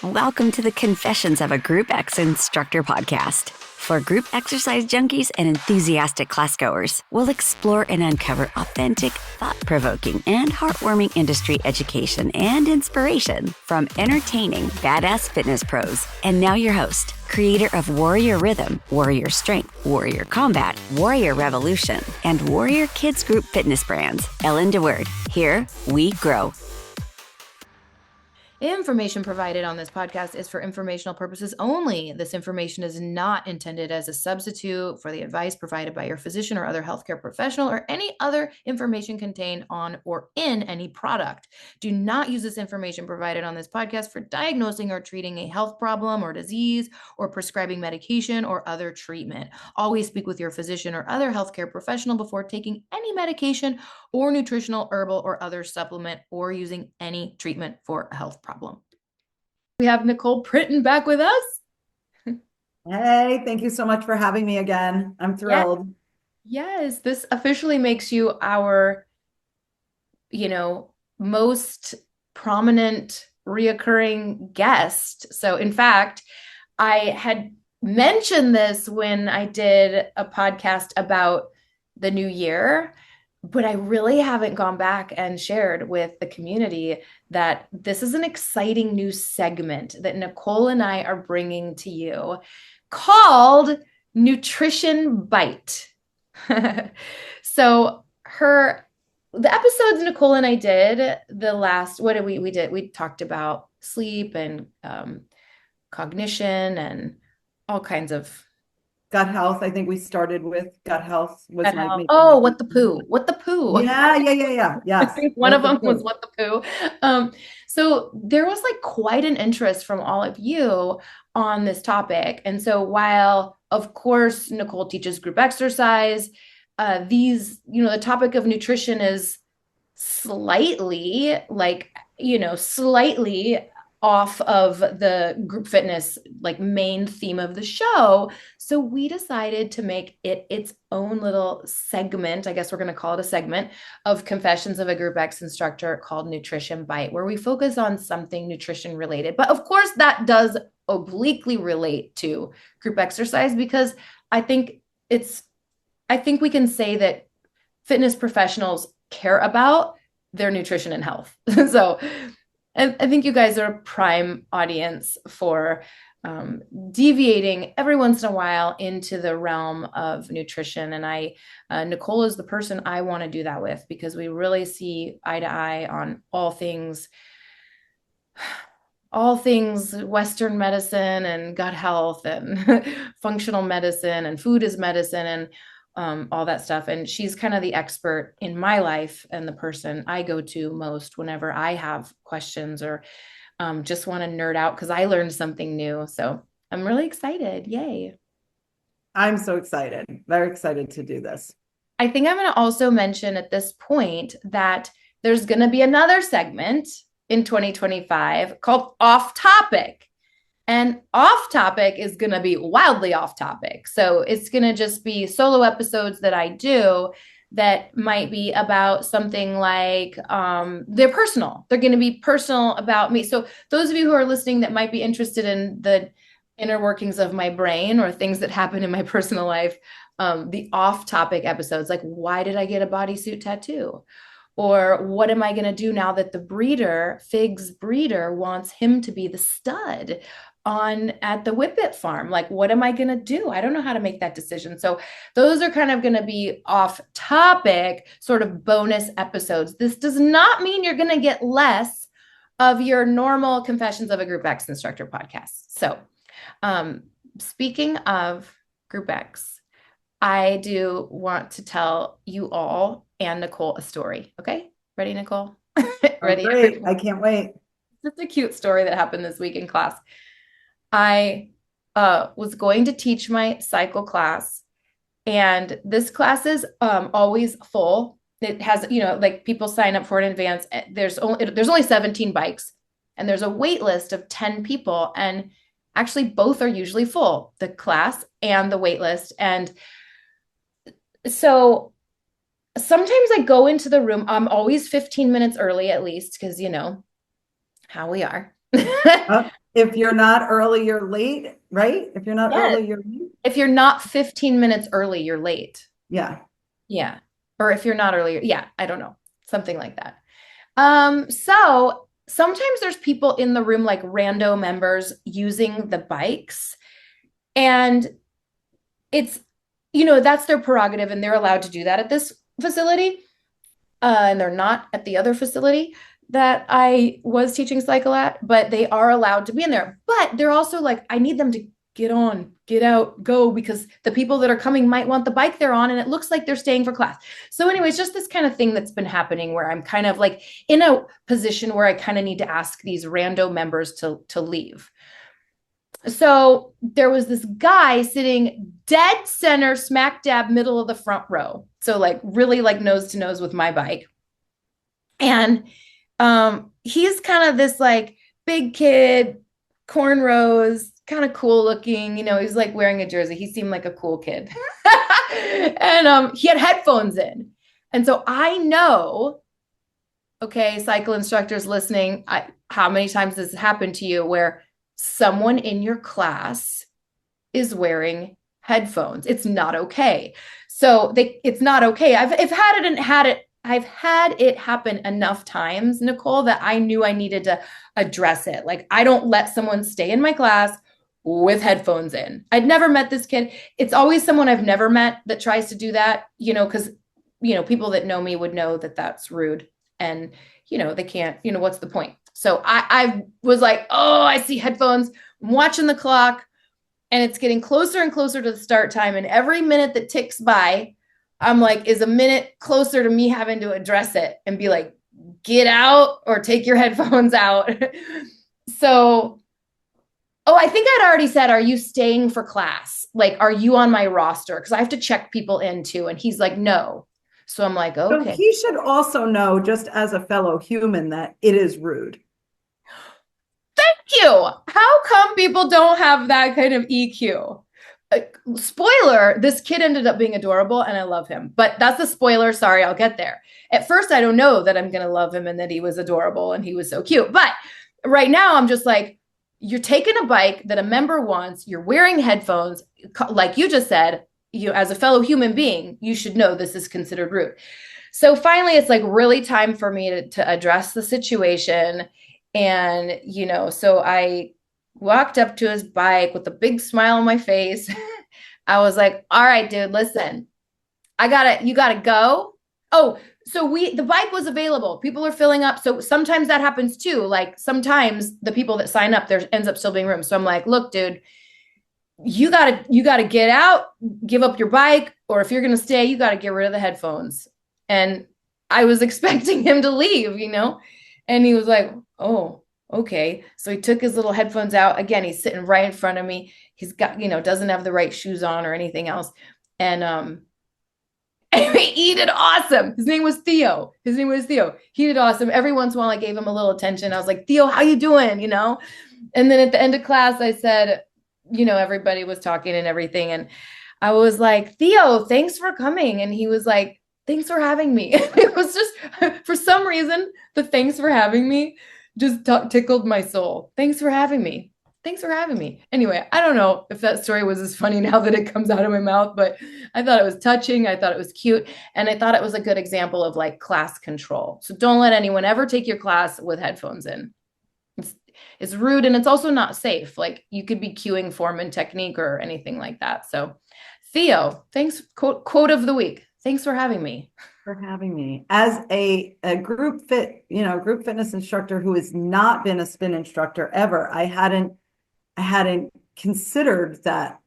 Welcome to the Confessions of a Group X Instructor podcast. For group exercise junkies and enthusiastic classgoers, we'll explore and uncover authentic, thought-provoking, and heartwarming industry education and inspiration from entertaining, badass fitness pros. And now your host, creator of Warrior Rhythm, Warrior Strength, Warrior Combat, Warrior Revolution, and Warrior Kids Group fitness brands, Ellen DeWord. Here we grow. Information provided on this podcast is for informational purposes only. This information is not intended as a substitute for the advice provided by your physician or other healthcare professional or any other information contained on or in any product. Do not use this information provided on this podcast for diagnosing or treating a health problem or disease or prescribing medication or other treatment. Always speak with your physician or other healthcare professional before taking any medication or nutritional, herbal, or other supplement or using any treatment for a health problem. We have Nicole Printon back with us. Hey, thank you so much for having me again. I'm thrilled. Yes, this officially makes you our, most prominent reoccurring guest. So in fact, I had mentioned this when I did a podcast about the new year, but I really haven't gone back and shared with the community that this is an exciting new segment that Nicole and I are bringing to you called Nutrition Bite. So the episodes Nicole and I did, we talked about sleep and cognition and all kinds of Gut health. I think we started with gut health. What the poo? What the poo? Yeah. Yes. I think one of them was what the poo. So there was quite an interest from all of you on this topic. And so while, of course, Nicole teaches group exercise, the topic of nutrition is slightly off of the group fitness main theme of the show. So we decided to make it its own little segment. I guess we're going to call it a segment of Confessions of a Group X Instructor called Nutrition Bite, where we focus on something nutrition related. But of course, that does obliquely relate to group exercise because I think we can say that fitness professionals care about their nutrition and health. So and I think you guys are a prime audience for deviating every once in a while into the realm of nutrition. And Nicole is the person I want to do that with because we really see eye to eye on all things Western medicine and gut health and functional medicine and food is medicine and all that stuff. And she's kind of the expert in my life and the person I go to most whenever I have questions or just want to nerd out because I learned something new. So I'm really excited. Yay. I'm so excited. Very excited to do this. I think I'm going to also mention at this point that there's going to be another segment in 2025 called Off Topic. And off topic is going to be wildly off topic. So it's going to just be solo episodes that I do that might be about something like they're personal. They're going to be personal about me. So those of you who are listening that might be interested in the inner workings of my brain or things that happen in my personal life, the off topic episodes, like why did I get a bodysuit tattoo? Or what am I going to do now that the Fig's breeder wants him to be the stud at the Whippet farm? Like, what am I going to do? I don't know how to make that decision. So those are kind of going to be off topic, sort of bonus episodes. This does not mean you're going to get less of your normal Confessions of a Group X Instructor podcast. So speaking of Group X, I do want to tell you all and Nicole a story. Okay. Ready, Nicole? Ready? Great. I can't wait. It's a cute story that happened this week in class. I was going to teach my cycle class, and this class is always full. It has, people sign up for it in advance. There's only 17 bikes, and there's a wait list of 10 people, and actually both are usually full, the class and the wait list. And so sometimes I go into the room. I'm always 15 minutes early, at least, because how we are. if you're not early, you're late, right? If you're not Yes. early, you're late. If you're not 15 minutes early, you're late. Yeah. Yeah. Or if you're not early, yeah, I don't know. Something like that. So sometimes there's people in the room, like rando members using the bikes, and it's, that's their prerogative and they're allowed to do that at this facility. And they're not at the other facility that I was teaching cycle at, but they are allowed to be in there. But they're also like, I need them to get on, get out, go, because the people that are coming might want the bike they're on, and it looks like they're staying for class. So anyways, just this kind of thing that's been happening where I'm kind of like in a position where I kind of need to ask these rando members to leave. So there was this guy sitting dead center, smack dab middle of the front row. So like really like nose to nose with my bike. And he's kind of this like big kid, cornrows, kind of cool looking, he's like wearing a jersey. He seemed like a cool kid. And he had headphones in. And so I know, okay, cycle instructors listening, how many times this has happened to you where someone in your class is wearing headphones? It's not okay. So it's not okay. I've had it happen enough times, Nicole, that I knew I needed to address it. Like, I don't let someone stay in my class with headphones in. I'd never met this kid. It's always someone I've never met that tries to do that, because, people that know me would know that that's rude, and, they can't, what's the point? So I was like, oh, I see headphones. I'm watching the clock, and it's getting closer and closer to the start time. And every minute that ticks by, I'm like, is a minute closer to me having to address it and be like, get out or take your headphones out. So, I think I'd already said, are you staying for class? Like, are you on my roster? Because I have to check people in too. And he's like, no. So I'm like, okay. So he should also know, just as a fellow human, that it is rude. Thank you. How come people don't have that kind of EQ? Spoiler, this kid ended up being adorable and I love him, but that's a spoiler. Sorry, I'll get there. At first, I don't know that I'm going to love him and that he was adorable and he was so cute. But right now I'm just like, you're taking a bike that a member wants. You're wearing headphones. Like you just said, as a fellow human being, you should know this is considered rude. So finally, it's like really time for me to address the situation. And, so I walked up to his bike with a big smile on my face. I was like, all right, dude, listen, you gotta go. Oh, so the bike was available. People are filling up. So sometimes that happens too. Like sometimes the people that sign up, there ends up still being room. So I'm like, look, dude, you gotta get out, give up your bike, or if you're going to stay, you got to get rid of the headphones. And I was expecting him to leave, and he was like, oh, okay. So he took his little headphones out. Again, he's sitting right in front of me. He's got, doesn't have the right shoes on or anything else. And, he did awesome. His name was Theo. He did awesome. Every once in a while, I gave him a little attention. I was like, Theo, how you doing? And then at the end of class, I said, everybody was talking and everything. And I was like, Theo, thanks for coming. And he was like, thanks for having me. It was just, for some reason, the thanks for having me just tickled my soul. Thanks for having me. Thanks for having me. Anyway, I don't know if that story was as funny now that it comes out of my mouth, but I thought it was touching. I thought it was cute. And I thought it was a good example of like class control. So don't let anyone ever take your class with headphones in. It's rude, and it's also not safe. Like, you could be cueing form and technique or anything like that. So Theo, thanks. Quote of the week. Thanks for having me. For having me. As a group fitness instructor who has not been a spin instructor ever, I hadn't considered that.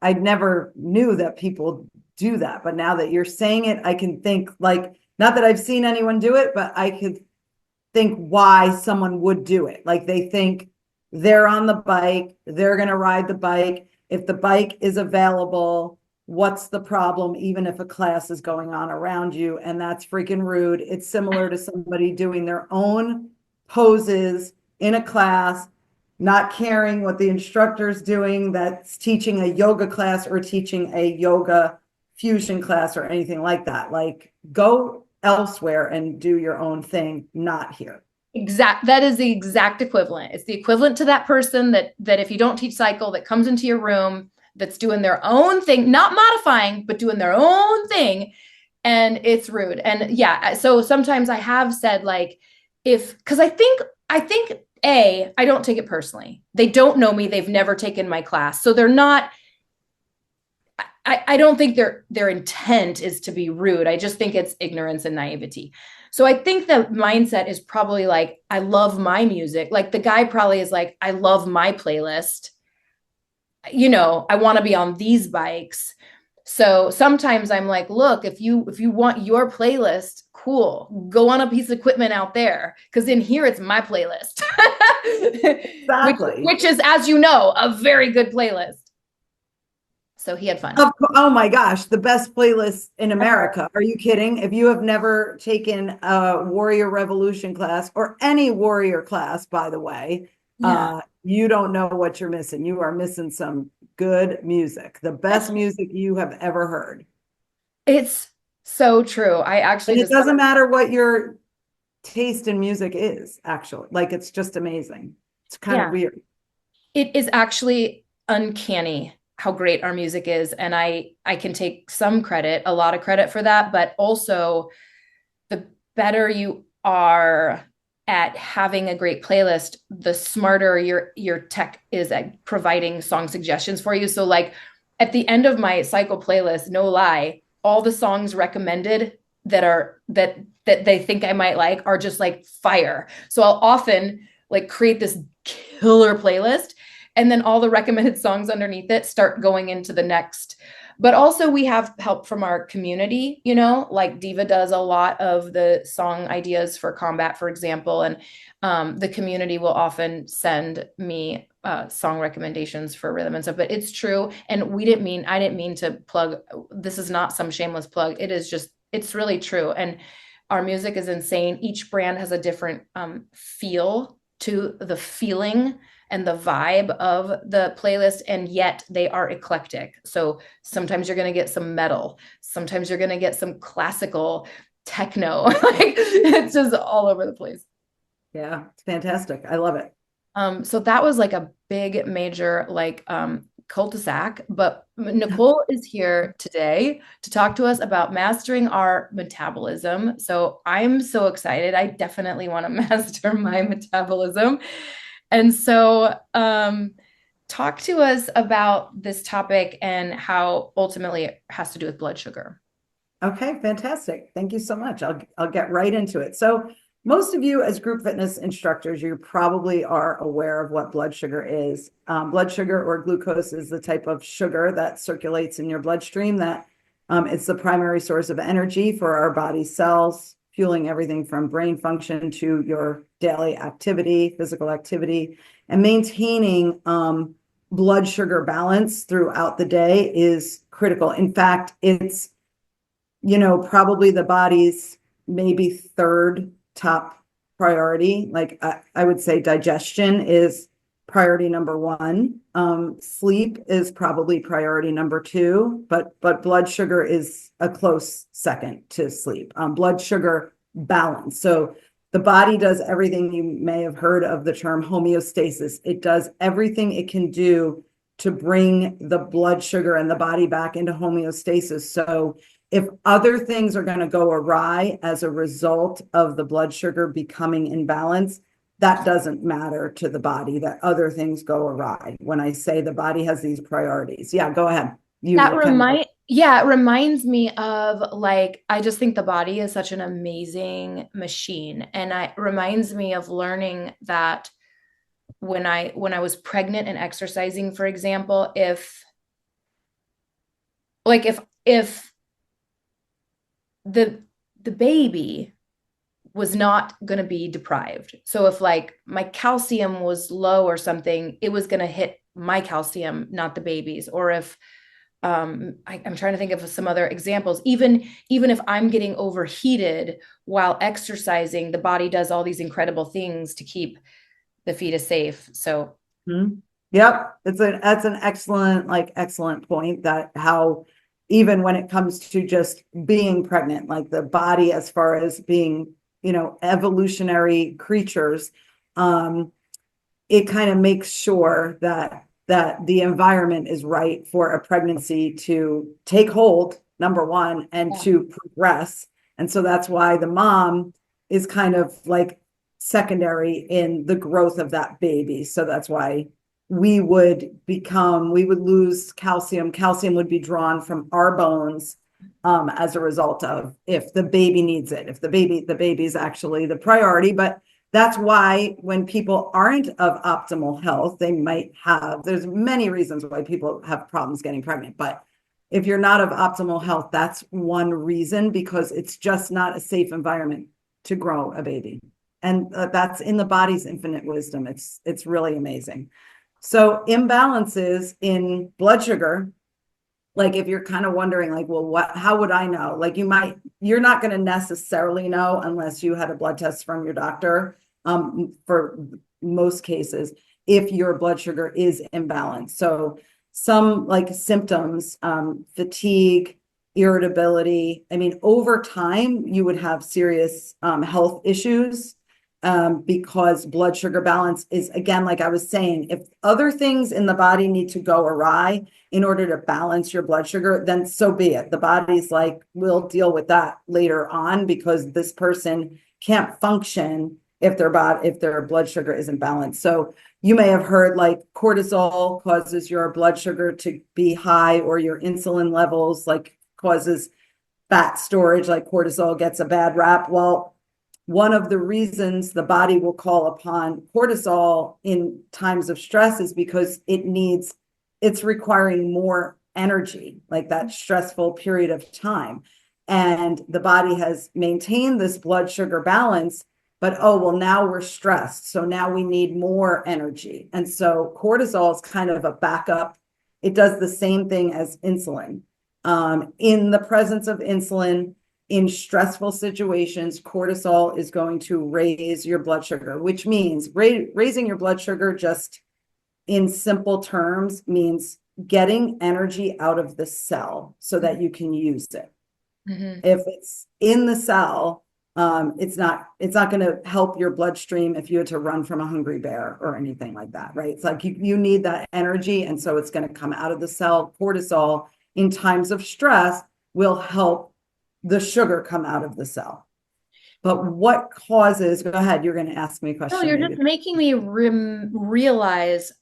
I never knew that people do that. But now that you're saying it, I can think, like, not that I've seen anyone do it, but I could think why someone would do it. Like, they think they're on the bike, they're going to ride the bike. If the bike is available, what's the problem, even if a class is going on around you? And that's freaking rude. It's similar to somebody doing their own poses in a class, not caring what the instructor's doing, that's teaching a yoga class or teaching a yoga fusion class or anything like that. Like, go elsewhere and do your own thing, not here. That is the exact equivalent. It's the equivalent to that person that if you don't teach cycle, that comes into your room, that's doing their own thing, not modifying, but doing their own thing. And it's rude. And yeah, so sometimes I have said like, because I think I don't take it personally. They don't know me. They've never taken my class. So they're not, I don't think their intent is to be rude. I just think it's ignorance and naivety. So I think the mindset is probably like, I love my music. Like the guy probably is like, I love my playlist. I want to be on these bikes. So sometimes I'm like, look, if you want your playlist, cool, go on a piece of equipment out there. Because in here, it's my playlist. Exactly. which is, as you know, a very good playlist. So he had fun. Oh my gosh, the best playlist in America. Are you kidding? If you have never taken a Warrior Revolution class or any warrior class, by the way, you don't know what you're missing. You are missing some good music, the best music you have ever heard. It's so true. And it doesn't matter what your taste in music is, actually. Like, it's just amazing. It's kind of weird. It is actually uncanny how great our music is. And I can take some credit, a lot of credit for that, but also the better you are at having a great playlist, the smarter your tech is at providing song suggestions for you. So like at the end of my cycle playlist, no lie, all the songs recommended that they think I might like are just like fire. So I'll often like create this killer playlist, and then all the recommended songs underneath it start going into the next. But also we have help from our community, like Diva does a lot of the song ideas for combat, for example. And the community will often send me song recommendations for rhythm and stuff, but it's true. And I didn't mean to plug, this is not some shameless plug. It is just, it's really true. And our music is insane. Each brand has a different feel to the feeling and the vibe of the playlist, and yet they are eclectic. So sometimes you're going to get some metal, sometimes you're going to get some classical techno. Like it's just all over the place. Yeah, it's fantastic. I love it. So that was like a big major cul-de-sac, but Nicole is here today to talk to us about mastering our metabolism. So I'm so excited. I definitely want to master my metabolism. And so talk to us about this topic and how ultimately it has to do with blood sugar. Okay, fantastic. Thank you so much. I'll get right into it. So most of you as group fitness instructors, you probably are aware of what blood sugar is. Blood sugar or glucose is the type of sugar that circulates in your bloodstream that it's the primary source of energy for our body cells, fueling everything from brain function to your daily activity, physical activity, and maintaining blood sugar balance throughout the day is critical. In fact, it's, probably the body's maybe third top priority. Like I would say digestion is priority number one. Sleep is probably priority number two, but blood sugar is a close second to sleep. Blood sugar balance. So the body does everything. You may have heard of the term homeostasis. It does everything it can do to bring the blood sugar and the body back into homeostasis. So if other things are going to go awry as a result of the blood sugar becoming imbalanced, that doesn't matter to the body, that other things go awry. When I say the body has these priorities. Yeah, go ahead. It reminds me of I just think the body is such an amazing machine. And it reminds me of learning that when I was pregnant and exercising, for example, if the baby was not going to be deprived. So if my calcium was low or something, it was going to hit my calcium, not the baby's. Or if I'm trying to think of some other examples, even if I'm getting overheated while exercising, the body does all these incredible things to keep the fetus safe. So yep, that's an excellent point, that how even when it comes to just being pregnant, like the body, as far as being evolutionary creatures, it kind of makes sure that the environment is right for a pregnancy to take hold, number one, and to progress. And so that's why the mom is kind of like secondary in the growth of that baby. So that's why we would lose calcium. Calcium would be drawn from our bones as a result of if the baby needs it, if the baby is actually the priority. But that's why when people aren't of optimal health, there's many reasons why people have problems getting pregnant. But if you're not of optimal health, that's one reason, because it's just not a safe environment to grow a baby. And that's in the body's infinite wisdom. It's really amazing. So imbalances in blood sugar, like if you're kind of wondering, like, well, how would I know? Like you're not going to necessarily know unless you had a blood test from your doctor, for most cases, if your blood sugar is imbalanced. So some like symptoms, fatigue, irritability. I mean, over time, you would have serious health issues, because blood sugar balance is, again, like I was saying, if other things in the body need to go awry in order to balance your blood sugar, then so be it. The body's like, we'll deal with that later on, because this person can't function if their blood sugar isn't balanced. So you may have heard like cortisol causes your blood sugar to be high, or your insulin levels like causes fat storage, like cortisol gets a bad rap. Well, one of the reasons the body will call upon cortisol in times of stress is because it's requiring more energy, like that stressful period of time. And the body has maintained this blood sugar balance, but now we're stressed. So now we need more energy. And so cortisol is kind of a backup. It does the same thing as insulin. In the presence of insulin, in stressful situations, cortisol is going to raise your blood sugar, which means raising your blood sugar, just in simple terms, means getting energy out of the cell so that you can use it. Mm-hmm. If it's in the cell, it's not going to help your bloodstream if you had to run from a hungry bear or anything like that, right? It's like you need that energy, and so it's going to come out of the cell. Cortisol in times of stress will help the sugar come out of the cell. But what causes, go ahead, you're going to ask me a question. No, you're just making me realize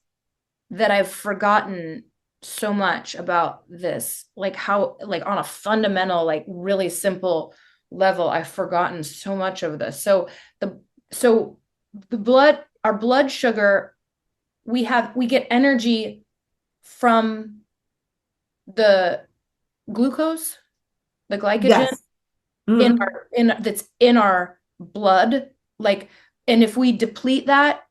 that I've forgotten so much about this, like how, like on a fundamental, like really simple level, I've forgotten so much of this. So our blood sugar, we get energy from the glucose, the glycogen, yes. Mm-hmm. That's in our blood. Like, and if we deplete that,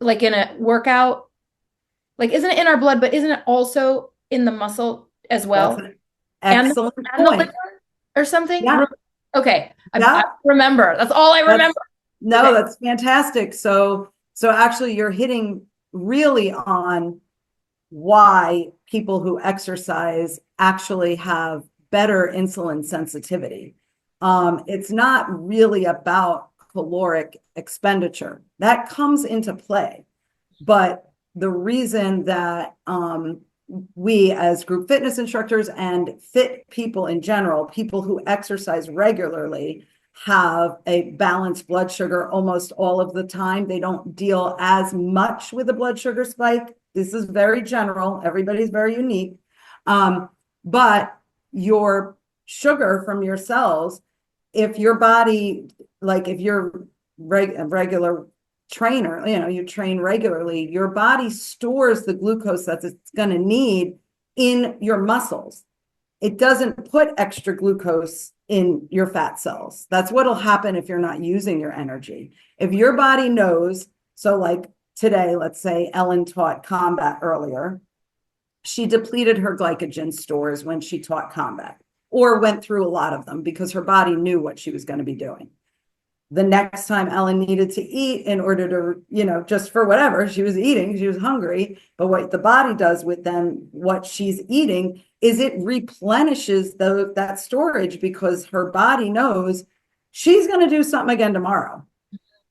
like in a workout, like isn't it in our blood, but isn't it also in the muscle as well? That's an excellent point. And the liver or something? Yeah. Okay. I remember. That's all I remember. That's fantastic. So actually you're hitting really on why people who exercise actually have better insulin sensitivity. It's not really about caloric expenditure. That comes into play. But the reason that we as group fitness instructors and fit people in general, people who exercise regularly, have a balanced blood sugar almost all of the time. They don't deal as much with a blood sugar spike. This is very general. Everybody's very unique. But your sugar from your cells, if your body, like if you're a regular trainer, you train regularly, your body stores the glucose that it's going to need in your muscles. It doesn't put extra glucose in your fat cells. That's what'll happen if you're not using your energy. If your body knows, so like today, let's say Ellen taught combat earlier, she depleted her glycogen stores when she taught combat, or went through a lot of them because her body knew what she was going to be doing. The next time Ellen needed to eat in order to, just for whatever she was eating, she was hungry. But what the body does with then what she's eating is it replenishes that storage, because her body knows she's going to do something again tomorrow.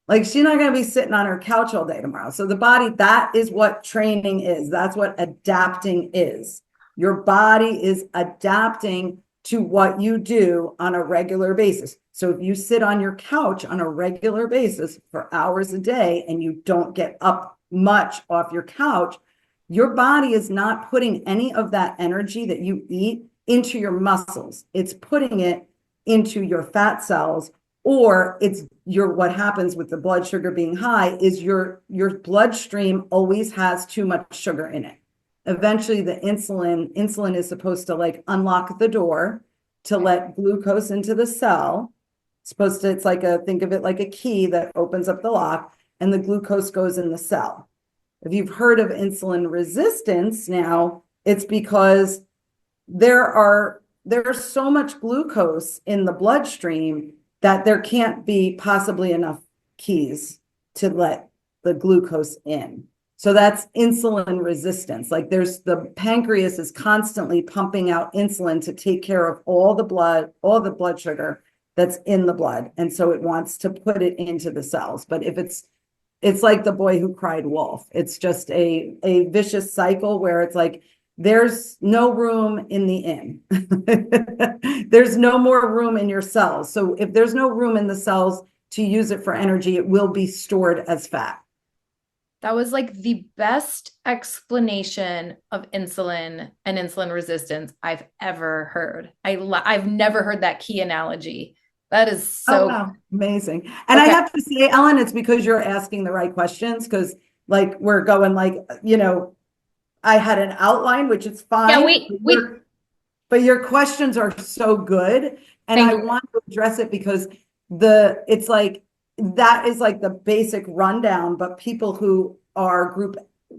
Like she's not going to be sitting on her couch all day tomorrow. So the body, that is what training is. That's what adapting is. Your body is adapting to what you do on a regular basis. So if you sit on your couch on a regular basis for hours a day and you don't get up much off your couch, your body is not putting any of that energy that you eat into your muscles. It's putting it into your fat cells, or it's what happens with the blood sugar being high is your bloodstream always has too much sugar in it. Eventually the insulin is supposed to like unlock the door to let glucose into the cell. It's like think of it like a key that opens up the lock, and the glucose goes in the cell. If you've heard of insulin resistance now, it's because there's so much glucose in the bloodstream that there can't be possibly enough keys to let the glucose in. So that's insulin resistance. Like the pancreas is constantly pumping out insulin to take care of all the blood sugar that's in the blood. And so it wants to put it into the cells. But if it's like the boy who cried wolf. It's just a vicious cycle where it's like, there's no room in the inn. There's no more room in your cells. So if there's no room in the cells to use it for energy, it will be stored as fat. That was like the best explanation of insulin and insulin resistance I've ever heard. I've never heard that key analogy. That is so wow. Amazing. And okay. I have to say, Ellen, it's because you're asking the right questions, because like we're going like, I had an outline, which is fine. Yeah, but your questions are so good. And I want to address it because it's like, that is like the basic rundown, but people who are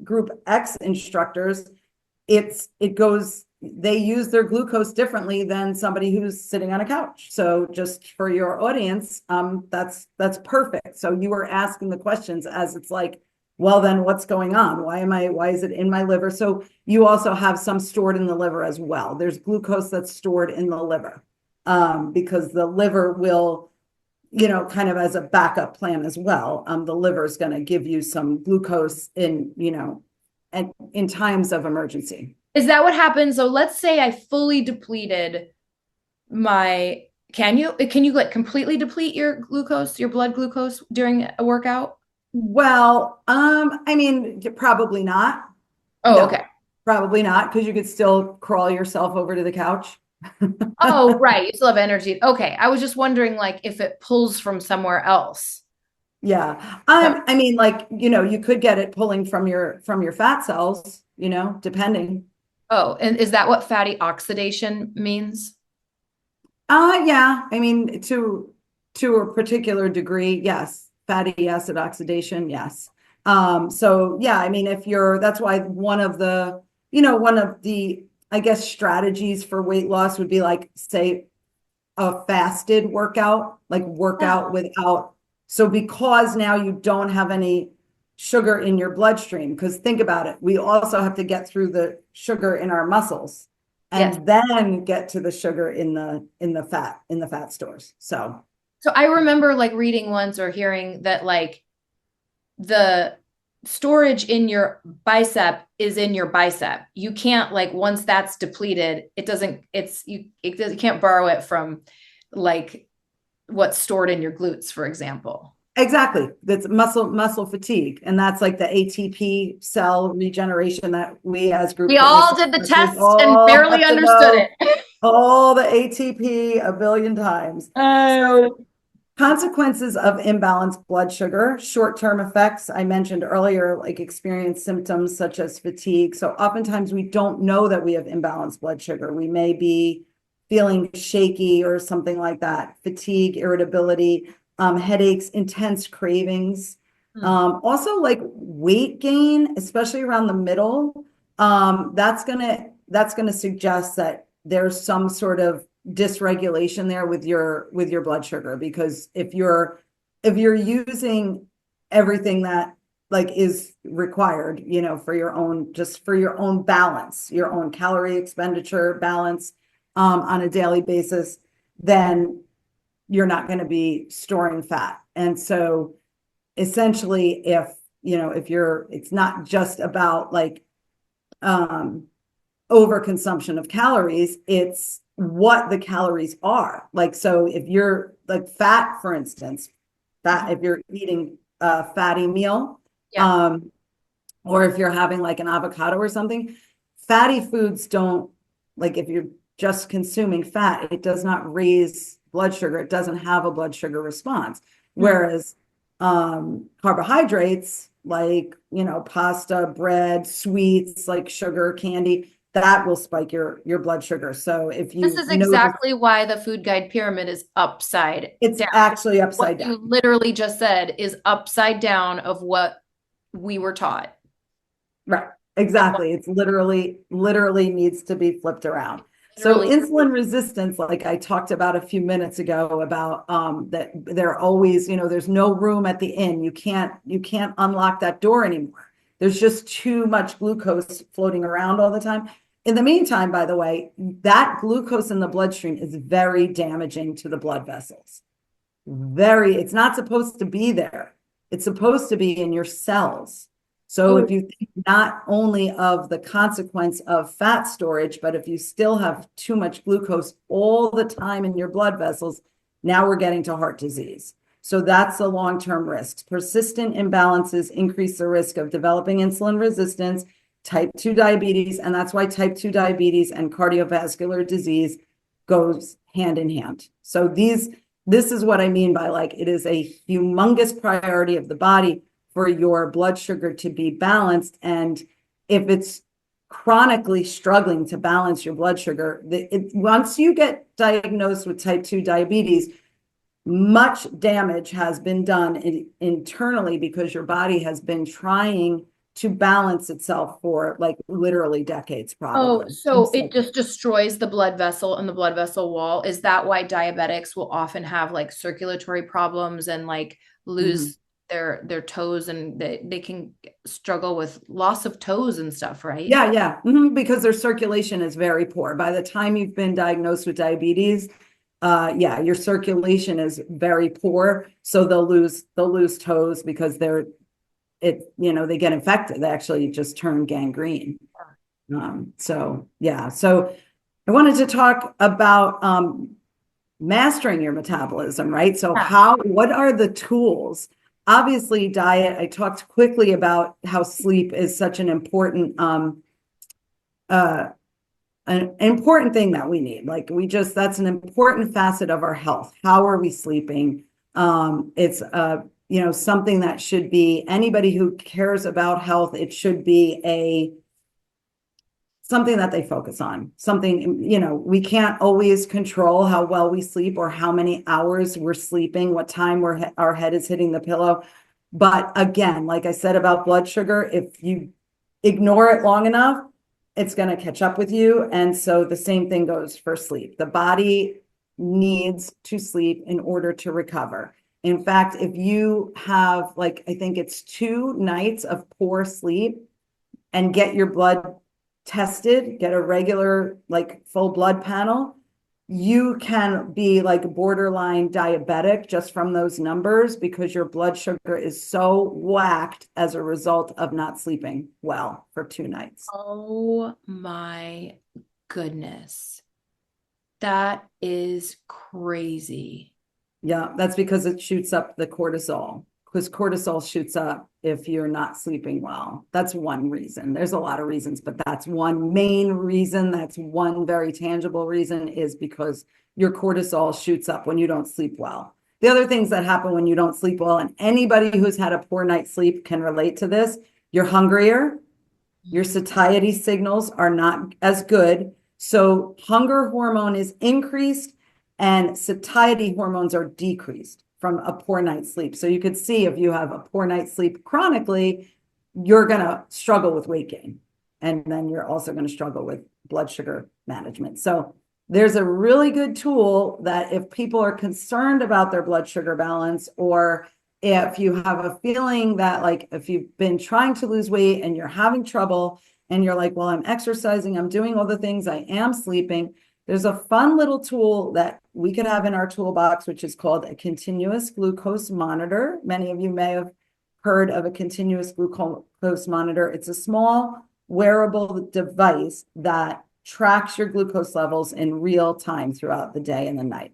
group X instructors, they use their glucose differently than somebody who's sitting on a couch. So just for your audience, that's perfect. So you were asking the questions as it's like, well, then what's going on? Why is it in my liver? So you also have some stored in the liver as well. There's glucose that's stored in the liver, because the liver will, kind of as a backup plan as well. The liver is going to give you some glucose in times of emergency. Is that what happens? So let's say I fully depleted can you like completely deplete your blood glucose during a workout? Well, I mean, probably not. Oh, no, okay. Probably not, because you could still crawl yourself over to the couch. Oh, right. You still have energy. Okay. I was just wondering, like, if it pulls from somewhere else. Yeah. I mean, like, you could get it pulling from your fat cells, depending. Oh, and is that what fatty oxidation means? Yeah. I mean, to a particular degree, yes. Fatty acid oxidation, yes. So yeah, I mean, that's why one of the, I guess, strategies for weight loss would be like, say, a fasted workout, like workout without. So because now you don't have any sugar in your bloodstream, because think about it, we also have to get through the sugar in our muscles and then get to the sugar in the fat stores. So I remember like reading once or hearing that like the storage in your bicep is in your bicep. You can't, like, once that's depleted, you can't borrow it from like what's stored in your glutes, for example. Exactly. That's muscle fatigue. And that's like the ATP cell regeneration that we as group. We all did the tests and barely understood it. All the ATP a billion times. So consequences of imbalanced blood sugar, short-term effects. I mentioned earlier, like experience symptoms such as fatigue. So oftentimes we don't know that we have imbalanced blood sugar. We may be feeling shaky or something like that. Fatigue, irritability, headaches, intense cravings. Also like weight gain, especially around the middle. That's gonna suggest that there's some sort of dysregulation there with your blood sugar, because if you're using everything that like is required, for your own balance, your own calorie expenditure balance on a daily basis, then you're not going to be storing fat. And so essentially, if it's not just about like overconsumption of calories, it's what the calories are. Like, so if you're like fat, for instance, if you're eating a fatty meal, or if you're having like an avocado or something, fatty foods don't, like if you're just consuming fat, it does not raise blood sugar. It doesn't have a blood sugar response. Whereas carbohydrates, like, pasta, bread, sweets, like sugar, candy, that will spike your blood sugar. So if you This is exactly why the food guide pyramid is upside it's down. actually upside down. You literally just said is upside down of what we were taught. Right. Exactly. It's literally needs to be flipped around. So insulin resistance, like I talked about a few minutes ago, about that they're always, there's no room at the inn. You can't unlock that door anymore. There's just too much glucose floating around all the time. In the meantime, by the way, that glucose in the bloodstream is very damaging to the blood vessels. It's not supposed to be there. It's supposed to be in your cells. So if you think not only of the consequence of fat storage, but if you still have too much glucose all the time in your blood vessels, now we're getting to heart disease. So that's the long-term risks. Persistent imbalances increase the risk of developing insulin resistance, type 2 diabetes, and that's why type 2 diabetes and cardiovascular disease goes hand in hand. So this is what I mean by, like, it is a humongous priority of the body for your blood sugar to be balanced. And if it's chronically struggling to balance your blood sugar, once you get diagnosed with type 2 diabetes, much damage has been done internally, because your body has been trying to balance itself for like literally decades, probably. Oh, so it just destroys the blood vessel and the blood vessel wall. Is that why diabetics will often have like circulatory problems and like lose their toes, and they can struggle with loss of toes and stuff, right? Yeah. Because their circulation is very poor. By the time you've been diagnosed with diabetes, your circulation is very poor. So they'll lose toes because they get infected. They actually just turn gangrene. So I wanted to talk about mastering your metabolism, right? So what are the tools? Obviously, diet. I talked quickly about how sleep is such an important thing that we need. Like that's an important facet of our health. How are we sleeping? It's something that should be, anybody who cares about health, it should be something that they focus on. Something, we can't always control how well we sleep or how many hours we're sleeping, what time our head is hitting the pillow. But again, like I said about blood sugar, if you ignore it long enough, it's going to catch up with you. And so the same thing goes for sleep. The body needs to sleep in order to recover. In fact, if you have, like, I think it's 2 nights of poor sleep and get your blood tested, get a regular, like, full blood panel, you can be like borderline diabetic just from those numbers, because your blood sugar is so whacked as a result of not sleeping well for 2 nights. Oh my goodness. That is crazy. Yeah, that's because it shoots up the cortisol, because cortisol shoots up if you're not sleeping well. That's one reason. There's a lot of reasons, but that's one main reason. That's one very tangible reason, is because your cortisol shoots up when you don't sleep well. The other things that happen when you don't sleep well, and anybody who's had a poor night's sleep can relate to this, you're hungrier, your satiety signals are not as good. So hunger hormone is increased and satiety hormones are decreased from a poor night's sleep. So you could see, if you have a poor night's sleep chronically, you're going to struggle with weight gain. And then you're also going to struggle with blood sugar management. So there's a really good tool that if people are concerned about their blood sugar balance, or if you have a feeling that, like, if you've been trying to lose weight and you're having trouble and you're like, well, I'm exercising, I'm doing all the things, I am sleeping, there's a fun little tool that we could have in our toolbox, which is called a continuous glucose monitor. Many of you may have heard of a continuous glucose monitor. It's a small wearable device that tracks your glucose levels in real time throughout the day and the night.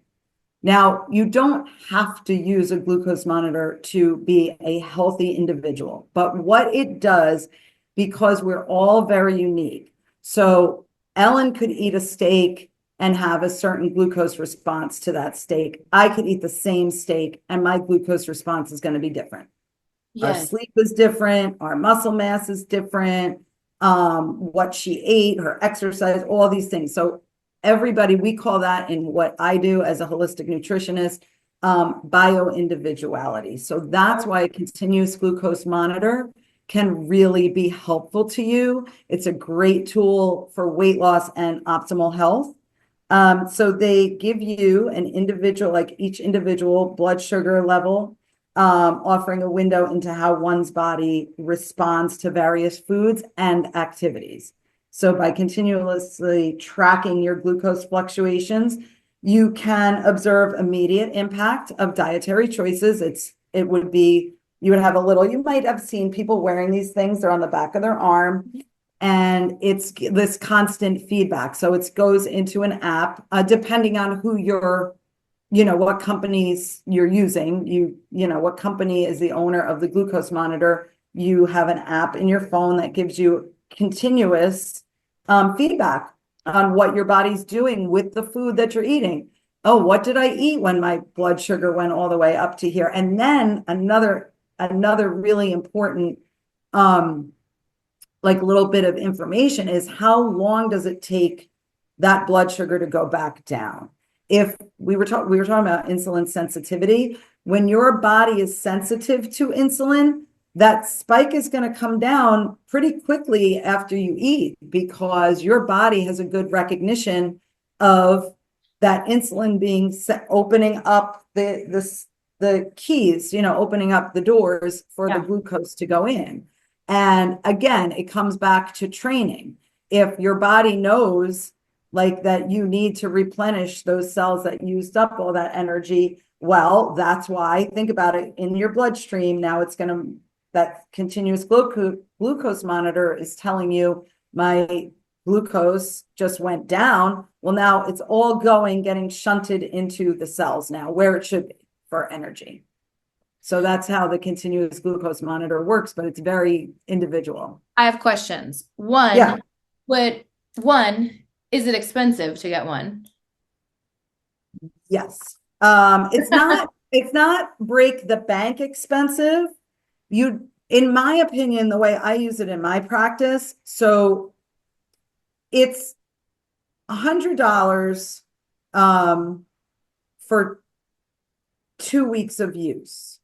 Now, you don't have to use a glucose monitor to be a healthy individual, but what it does, because we're all very unique. So Ellen could eat a steak and have a certain glucose response to that steak. I could eat the same steak and my glucose response is going to be different. Yes. Our sleep is different. Our muscle mass is different. What she ate, her exercise, all these things. So everybody, we call that in what I do as a holistic nutritionist, bio-individuality. So that's why a continuous glucose monitor can really be helpful to you. It's a great tool for weight loss and optimal health. So they give you an individual, like each individual blood sugar level, offering a window into how one's body responds to various foods and activities. So by continuously tracking your glucose fluctuations, you can observe immediate impact of dietary choices. You would have a little, you might have seen people wearing these things, they're on the back of their arm. And it's this constant feedback. So it goes into an app, depending on who what companies you're using, what company is the owner of the glucose monitor. You have an app in your phone that gives you continuous feedback on what your body's doing with the food that you're eating. Oh, what did I eat when my blood sugar went all the way up to here? And then another really important little bit of information is how long does it take that blood sugar to go back down? If we were talking about insulin sensitivity, when your body is sensitive to insulin, that spike is going to come down pretty quickly after you eat because your body has a good recognition of that insulin being opening up the keys, opening up the doors for the glucose to go in. And again, it comes back to training. If your body knows that you need to replenish those cells that used up all that energy, well, that's why, think about it, in your bloodstream, now that continuous glucose monitor is telling you my glucose just went down. Well, now it's all getting shunted into the cells now where it should be for energy. So that's how the continuous glucose monitor works, but it's very individual. I have questions. One, is it expensive to get one? Yes. It's not break the bank expensive. In my opinion, the way I use it in my practice, so it's $100 for 2 weeks of use.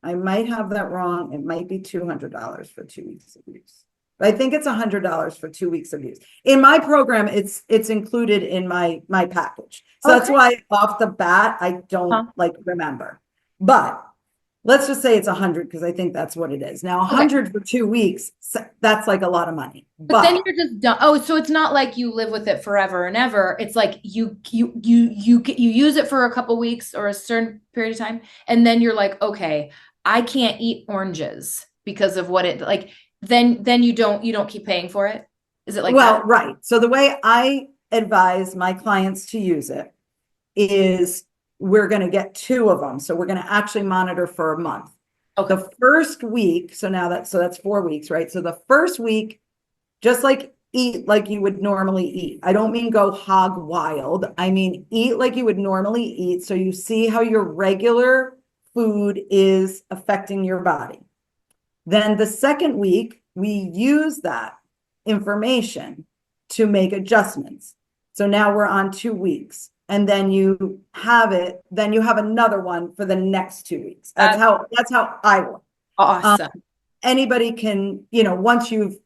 I might have that wrong. It might be $200 for 2 weeks of use. But I think it's $100 for 2 weeks of use. In my program, it's included in my package. So that's why off the bat, I don't remember. But let's just say it's 100 because I think that's what it is. Now, 100 for 2 weeks, that's a lot of money. But then you're just done. Oh, so it's not like you live with it forever and ever. It's like you use it for a couple weeks or a certain period of time, and then you're like, okay, I can't eat oranges because of what it then you don't keep paying for it. Is it that? Right. So the way I advise my clients to use it is we're going to get 2 of them. So we're going to actually monitor for a month. Okay. The first week, so that's 4 weeks, right? So the first week, just eat like you would normally eat. I don't mean go hog wild. I mean, eat like you would normally eat. So you see how your regular food is affecting your body. Then the second week, we use that information to make adjustments. So now we're on 2 weeks. And then you have another one for the next 2 weeks. That's how I work. Awesome. Anybody can, once you've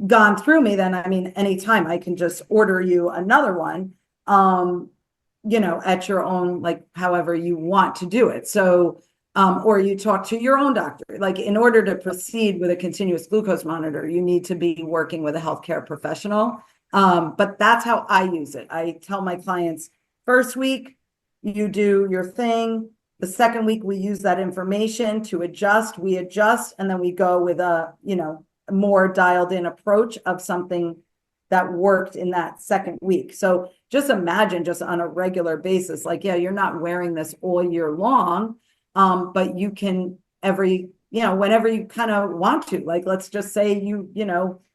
gone through me, then anytime I can just order you another one, at your own, however you want to do it. So, or you talk to your own doctor. In order to proceed with a continuous glucose monitor, you need to be working with a healthcare professional But that's how I use it. I tell my clients, first week, you do your thing. The second week, we use that information to adjust. We adjust, and then we go with a, more dialed in approach of something that worked in that second week. So just imagine, just on a regular basis, like, yeah, you're not wearing this all year long, but you can whenever you kind of want to. Like, let's just say you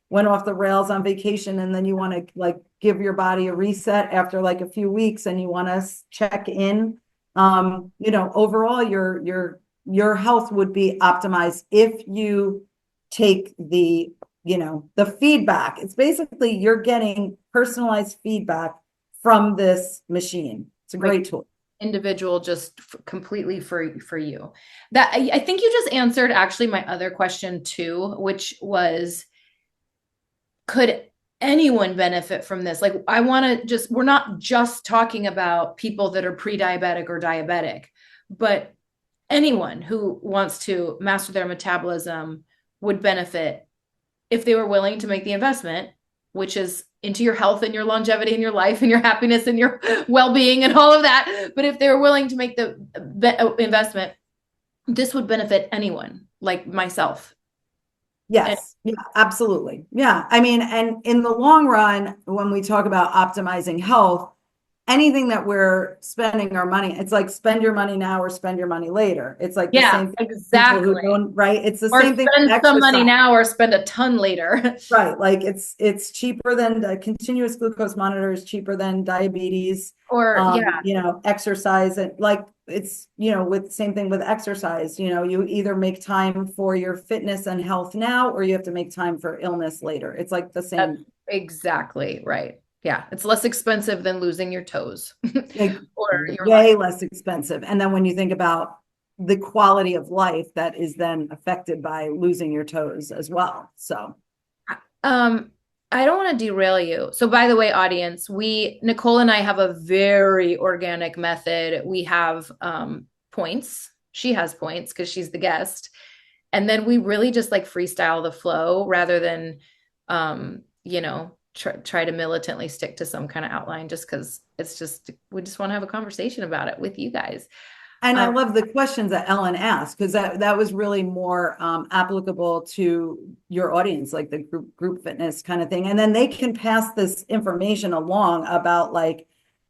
went off the rails on vacation, and then you want to like give your body a reset after like a few weeks, and you want to check in. Overall, your health would be optimized if you take the feedback. It's basically you're getting personalized feedback from this machine. It's a great tool. Individual, just completely for you. That I think you just answered actually my other question too, which was, could anyone benefit from this? Like, we're not just talking about people that are pre-diabetic or diabetic, but anyone who wants to master their metabolism would benefit if they were willing to make the investment, which is into your health and your longevity and your life and your happiness and your well-being and all of that. But if they were willing to make the investment, this would benefit anyone like myself. Yes. Yeah, absolutely. Yeah. I mean, and in the long run, when we talk about optimizing health, anything that we're spending our money, it's like spend your money now or spend your money later. It's like the same thing. Exactly. Right. It's the or same thing. Spend some money now or spend a ton later. Right. Like it's cheaper than the continuous glucose monitor is cheaper than diabetes or exercise. And like, it's, with same thing with exercise, you either make time for your fitness and health now, or you have to make time for illness later. It's like the same. That's exactly right. Yeah. It's less expensive than losing your toes or way less expensive. And then when you think about the quality of life that is then affected by losing your toes as well. So, I don't want to derail you. So by the way, audience, Nicole and I have a very organic method. We have points. She has points because she's the guest. And then we really just like freestyle the flow rather than, try to militantly stick to some kind of outline, just because we just want to have a conversation about it with you guys. And I love the questions that Ellen asked, because that was really more applicable to your audience, like the group fitness kind of thing. And then they can pass this information along about like,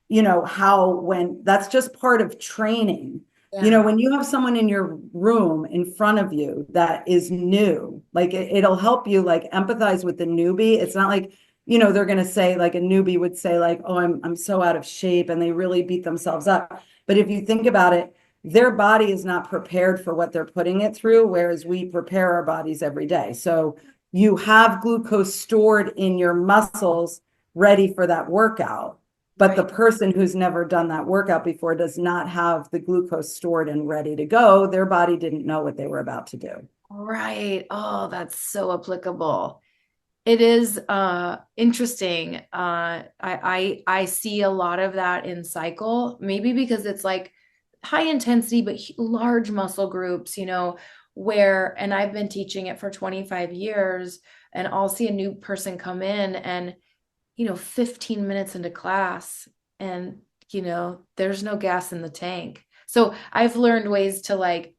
when that's just part of training. Yeah. When you have someone in your room in front of you that is new, like it'll help you like empathize with the newbie. It's not like, they're going to say like a newbie would say like, oh, I'm so out of shape, and they really beat themselves up. But if you think about it, their body is not prepared for what they're putting it through, whereas we prepare our bodies every day. So you have glucose stored in your muscles ready for that workout. But the person who's never done that workout before does not have the glucose stored and ready to go. Their body didn't know what they were about to do. Right. Oh, that's so applicable. It is interesting. I see a lot of that in cycle, maybe because it's like high intensity, but large muscle groups, and I've been teaching it for 25 years, and I'll see a new person come in and, 15 minutes into class and, there's no gas in the tank. So I've learned ways to like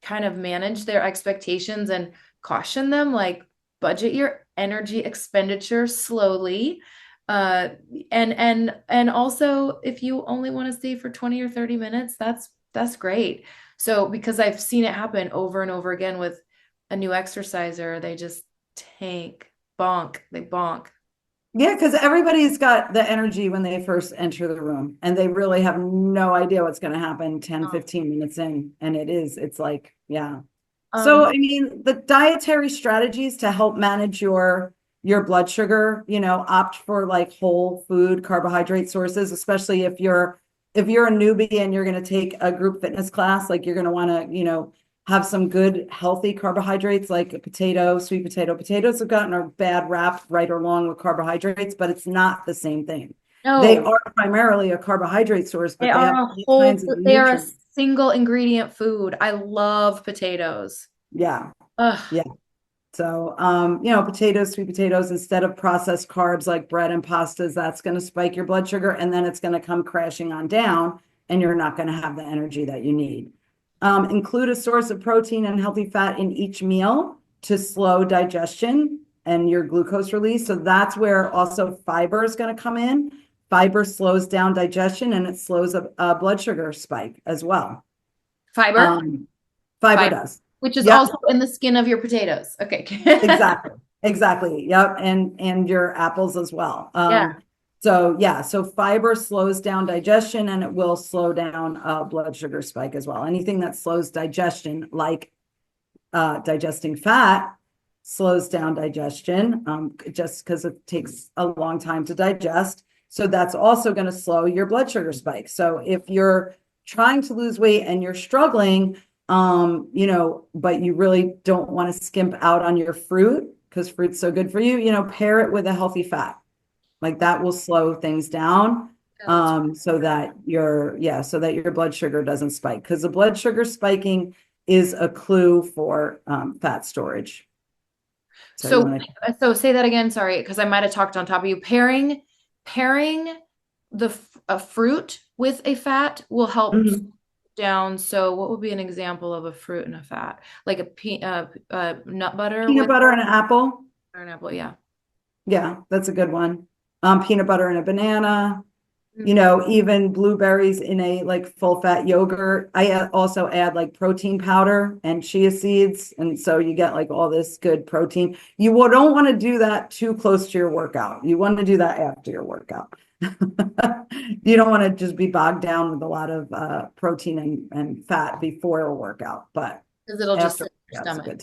kind of manage their expectations and caution them, like budget your energy expenditure slowly. And also if you only want to stay for 20 or 30 minutes, that's great. So because I've seen it happen over and over again with a new exerciser, they just they bonk. Yeah, because everybody's got the energy when they first enter the room, and they really have no idea what's going to happen 10, 15 minutes in. And it's like, yeah. So, I mean, the dietary strategies to help manage your blood sugar, opt for like whole food carbohydrate sources, especially if you're a newbie and you're going to take a group fitness class, like you're going to want to, have some good healthy carbohydrates like a potato, sweet potato. Potatoes have gotten a bad rap, right or wrong, with carbohydrates, but it's not the same thing. No. They are primarily a carbohydrate source, but they are a single ingredient food. I love potatoes. Yeah. Ugh. Yeah. So, potatoes, sweet potatoes, instead of processed carbs like bread and pastas, that's going to spike your blood sugar, and then it's going to come crashing on down, and you're not going to have the energy that you need. Include a source of protein and healthy fat in each meal to slow digestion and your glucose release. So that's where also fiber is going to come in. Fiber slows down digestion, and it slows a blood sugar spike as well. Fiber? Fiber does. Which is also in the skin of your potatoes. Okay. Exactly. Yep. And your apples as well. So fiber slows down digestion, and it will slow down blood sugar spike as well. Anything that slows digestion, like digesting fat, slows down digestion just because it takes a long time to digest. So that's also going to slow your blood sugar spike. So if you're trying to lose weight and you're struggling, but you really don't want to skimp out on your fruit because fruit's so good for you, pair it with a healthy fat. Like that will slow things down so that your blood sugar doesn't spike, because the blood sugar spiking is a clue for fat storage. So say that again, sorry, because I might have talked on top of you. Pairing a fruit with a fat will help down. So what would be an example of a fruit and a fat? Like a nut butter? Peanut butter and an apple. Or an apple, yeah. Yeah, that's a good one. Peanut butter and a banana. Even blueberries in a like full fat yogurt. I also add like protein powder and chia seeds. And so you get like all this good protein. You don't want to do that too close to your workout. You want to do that after your workout. You don't want to just be bogged down with a lot of protein and fat before a workout, but because it'll just sit in your stomach.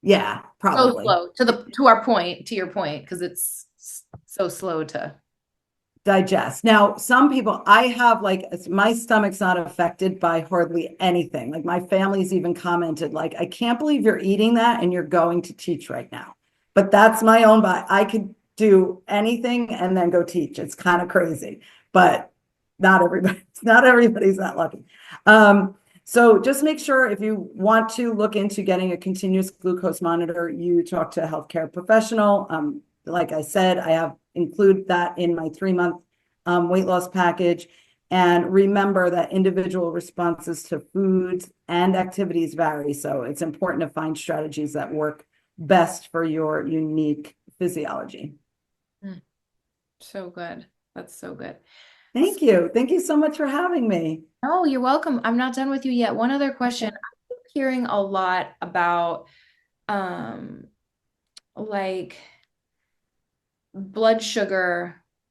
Yeah, probably. So slow to your point, because it's so slow to digest. Now, some people, I have my stomach's not affected by hardly anything. Like my family's even commented, like, I can't believe you're eating that and you're going to teach right now. But that's my own body. I could do anything and then go teach. It's kind of crazy, but not everybody's that lucky. So just make sure if you want to look into getting a continuous glucose monitor, you talk to a healthcare professional. Like I said, I include that in my 3-month weight loss package. And remember that individual responses to foods and activities vary. So it's important to find strategies that work best for your unique physiology. So good. That's so good. Thank you. Thank you so much for having me. Oh, you're welcome. I'm not done with you yet. One other question. I'm hearing a lot about like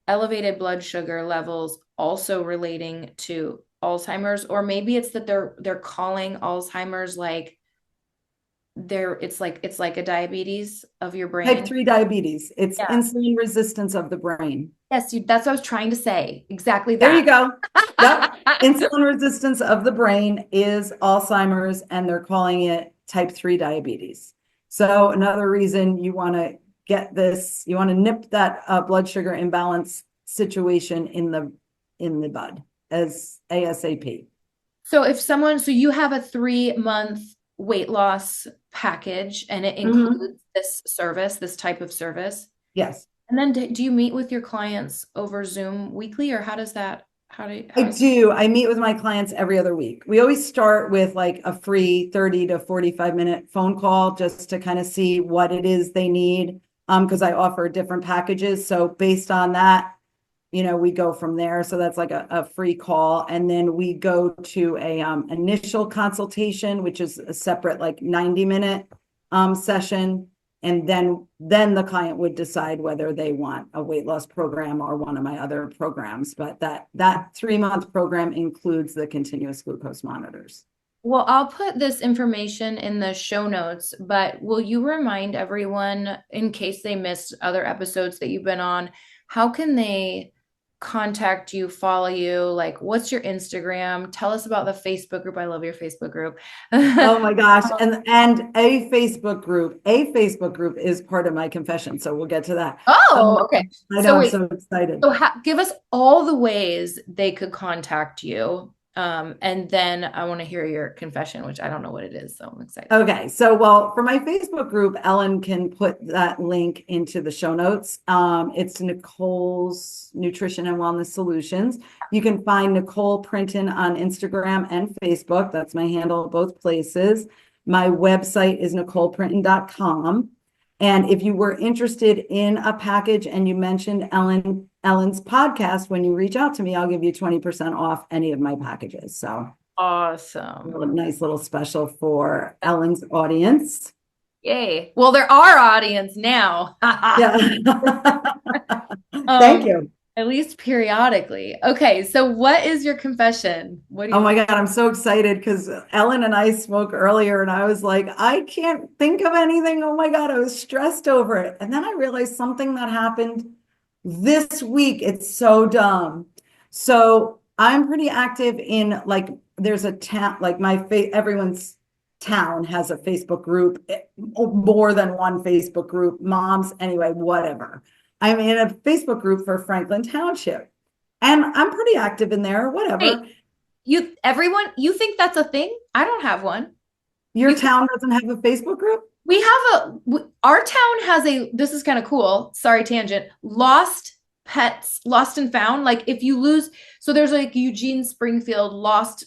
elevated blood sugar levels also relating to Alzheimer's, or maybe it's that they're calling Alzheimer's it's like a diabetes of your brain. Type 3 diabetes. It's insulin resistance of the brain. Yes, that's what I was trying to say. Exactly that. There you go. Yep. Insulin resistance of the brain is Alzheimer's, and they're calling it type 3 diabetes. So another reason you want to get this, you want to nip that blood sugar imbalance situation in the bud as ASAP. So so you have a 3-month weight loss package, and it includes this type of service? Yes. And then do you meet with your clients over Zoom weekly, or how does that, I do. I meet with my clients every other week. We always start with like a free 30 to 45 minute phone call just to kind of see what it is they need. Because I offer different packages. So based on that, we go from there. So that's like a free call. And then we go to a initial consultation, which is a separate like 90-minute session. And then the client would decide whether they want a weight loss program or one of my other programs. But that 3-month program includes the continuous glucose monitors. Well, I'll put this information in the show notes, but will you remind everyone, in case they missed other episodes that you've been on, how can they contact you, follow you? Like, what's your Instagram? Tell us about the Facebook group. I love your Facebook group. Oh my gosh. And a Facebook group is part of my confession. So we'll get to that. Oh, okay. I know, I'm so excited. So give us all the ways they could contact you. And then I want to hear your confession, which I don't know what it is, so I'm excited. Okay, so well, for my Facebook group, Ellen can put that link into the show notes. It's Nicole's Nutrition and Wellness Solutions. You can find Nicole Printon on Instagram and Facebook. That's my handle both places. My website is nicoleprinton.com. And if you were interested in a package and you mentioned Ellen's podcast, when you reach out to me, I'll give you 20% off any of my packages. So awesome. a nice little special for Ellen's audience. Yay. Well, they're our audience now. Yeah. Thank you. At least periodically. Okay, so what is your confession? What do you Oh my God, I'm so excited because Ellen and I spoke earlier and I was like, I can't think of anything. Oh my God, I was stressed over it. And then I realized something that happened this week. It's so dumb. So I'm pretty active in like, there's a town, like everyone's town has a Facebook group, more than one Facebook group, moms, anyway, whatever. I'm in a Facebook group for Franklin Township and I'm pretty active in there, whatever. Hey, you think that's a thing? I don't have one. Your town doesn't have a Facebook group? Our town has this is kind of cool. Sorry, tangent. Lost pets, lost and found. Like if you lose, so there's like Eugene Springfield lost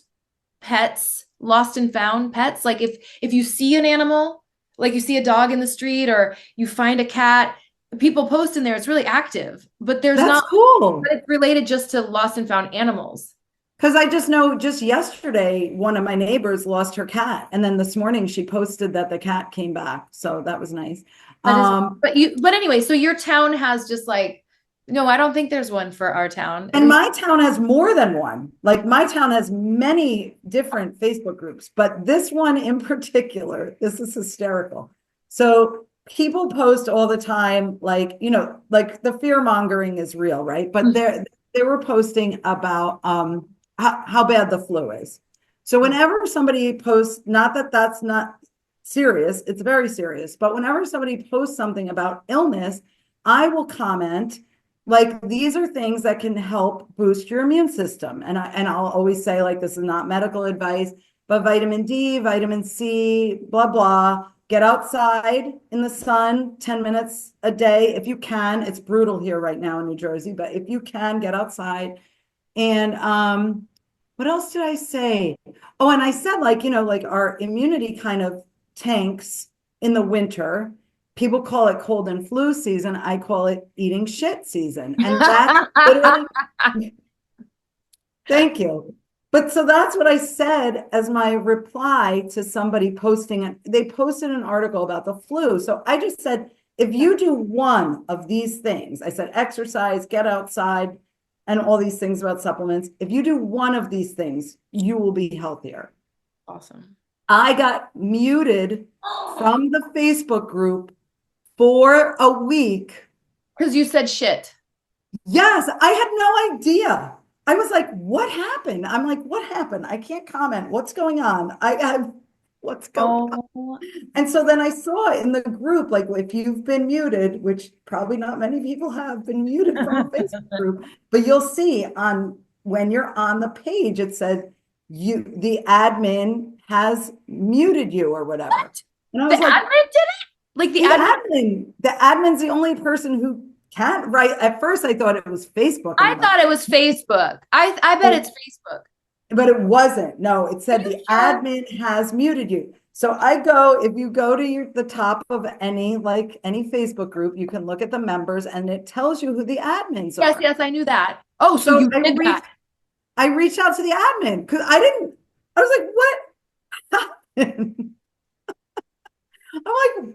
pets, lost and found pets. Like if you see an animal, like you see a dog in the street or you find a cat, people post in there. It's really active, but That's cool. But it's related just to lost and found animals. Because I just know just yesterday, one of my neighbors lost her cat. And then this morning she posted that the cat came back. So that was nice. But anyway, so your town has just like, no, I don't think there's one for our town. And my town has more than one. Like my town has many different Facebook groups, but this one in particular, this is hysterical. So people post all the time, like, like the fear mongering is real, right? But they were posting about how bad the flu is. So whenever somebody posts, not that that's not serious, it's very serious, but whenever somebody posts something about illness, I will comment like, these are things that can help boost your immune system. And I'll always say, like, this is not medical advice, but vitamin D, vitamin C, blah, blah. Get outside in the sun 10 minutes a day if you can. It's brutal here right now in New Jersey, but if you can, get outside. And what else did I say? Oh, and I said, like, like our immunity kind of tanks in the winter. People call it cold and flu season. I call it eating shit season. And that's literally, thank you. But so that's what I said as my reply to somebody posting it. They posted an article about the flu. So I just said, if you do one of these things, I said, exercise, get outside, and all these things about supplements. If you do one of these things, you will be healthier. Awesome. I got muted from the Facebook group for a week. Because you said shit. Yes, I had no idea. I was like, what happened? I'm like, what happened? I can't comment. What's going on? What's going on? And so then I saw in the group, like, if you've been muted, which probably not many people have been muted from a Facebook group, but you'll see when you're on the page, it says the admin has muted you or whatever. What? And I was the like, admin did it? Like the admin's the only person who can't write. At first I thought it was Facebook. I thought it was Facebook. I bet it's Facebook. But it wasn't. No, it said the admin has muted you. So if you go to the top of any Facebook group, you can look at the members and it tells you who the admins are. Yes, I knew that. Oh, so you did that. I reached out to the admin because I was like, what happened? I'm like,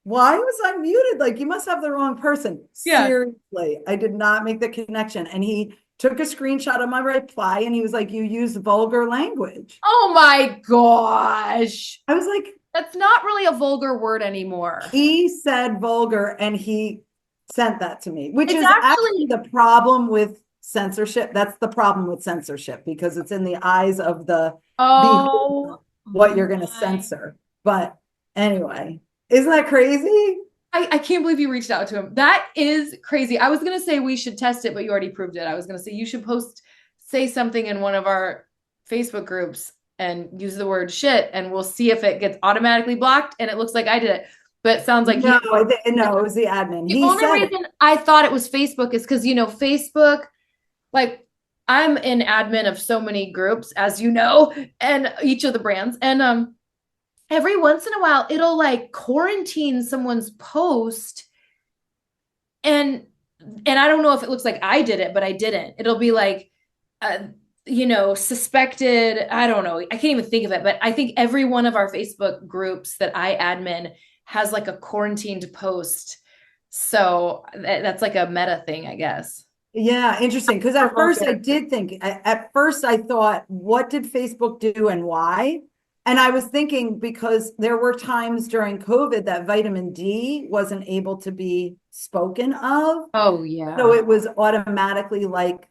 why was I muted? Like, you must have the wrong person. Yeah. Seriously, I did not make the connection. And he took a screenshot of my reply and he was like, you use vulgar language. Oh my gosh. I was like, that's not really a vulgar word anymore. He said vulgar and he sent that to me, which is actually the problem with censorship. That's the problem with censorship because it's in the eyes of the beholder what you're going to censor. But anyway, isn't that crazy? I can't believe you reached out to him. That is crazy. I was going to say we should test it, but you already proved it. I was going to say you should say something in one of our Facebook groups and use the word shit, and we'll see if it gets automatically blocked. And it looks like I did it, but it sounds like no, no, it was the admin. The only reason I thought it was Facebook is because, Facebook, like, I'm an admin of so many groups, as you know, and each of the brands. And every once in a while, it'll like quarantine someone's post. And I don't know if it looks like I did it, but I didn't. It'll be like, suspected. I don't know. I can't even think of it. But I think every one of our Facebook groups that I admin has like a quarantined post. So that's like a meta thing, I guess. Yeah, interesting. Because at first I thought, what did Facebook do and why? And I was thinking because there were times during COVID that vitamin D wasn't able to be spoken of. Oh, yeah. So it was automatically like,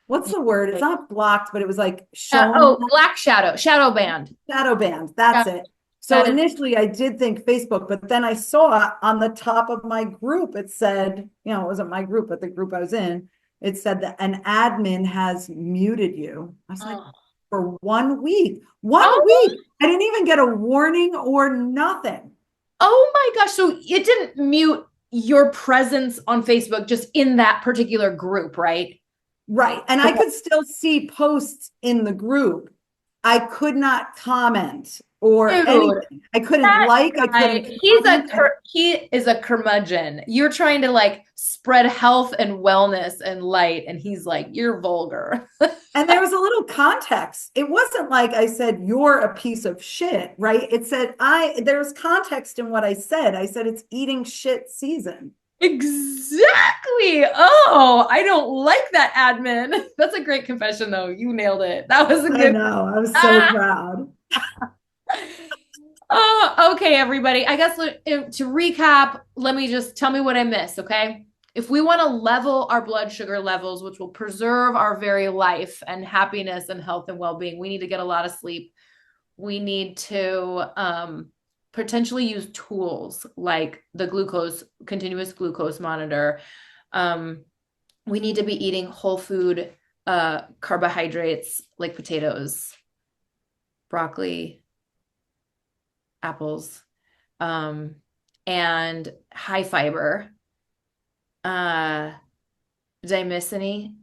what's the word? It's not blocked, but it was like shown. Black shadow band. Shadow band. That's it. So initially I did think Facebook, but then I saw on the top of my group, it said, it wasn't my group, but the group I was in, it said that an admin has muted you. I was like, for 1 week. 1 week. I didn't even get a warning or nothing. Oh my gosh. So it didn't mute your presence on Facebook just in that particular group, right? Right. And I could still see posts in the group. I could not comment or anything. I couldn't I couldn't. He is a curmudgeon. You're trying to like spread health and wellness and light. And he's like, you're vulgar. And there was a little context. It wasn't like I said, you're a piece of shit, right? It said, there's context in what I said. I said, it's eating shit season. Exactly. Oh, I don't like that, admin. That's a great confession, though. You nailed it. That was a good. I know. I was so proud. Oh, okay, everybody. I guess to recap, tell me what I missed, okay? If we want to level our blood sugar levels, which will preserve our very life and happiness and health and well-being, we need to get a lot of sleep. We need to potentially use tools like the continuous glucose monitor. We need to be eating whole food carbohydrates like potatoes, broccoli, apples, and high fiber. Did I miss any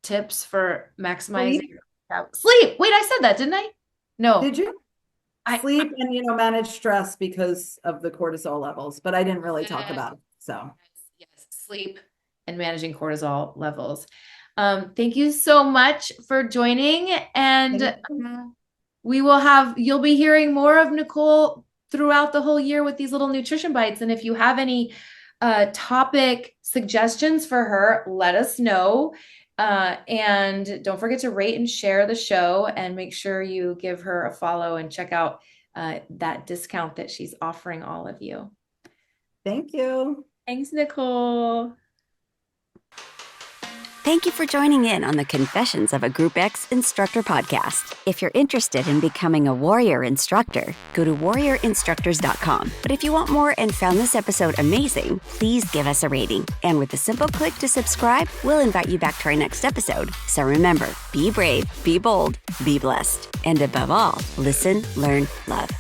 tips for maximizing sleep? Wait, I said that, didn't I? No. Did you? Sleep and, manage stress because of the cortisol levels, but I didn't really talk about it. So yes, sleep and managing cortisol levels. Thank you so much for joining. And you'll be hearing more of Nicole throughout the whole year with these little nutrition bites. And if you have any topic suggestions for her, let us know. And don't forget to rate and share the show, and make sure you give her a follow and check out that discount that she's offering all of you. Thank you. Thanks, Nicole. Thank you for joining in on the Confessions of a Group X Instructor podcast. If you're interested in becoming a warrior instructor, go to warriorinstructors.com. But if you want more and found this episode amazing, please give us a rating. And with a simple click to subscribe, we'll invite you back to our next episode. So remember, be brave, be bold, be blessed. And above all, listen, learn, love.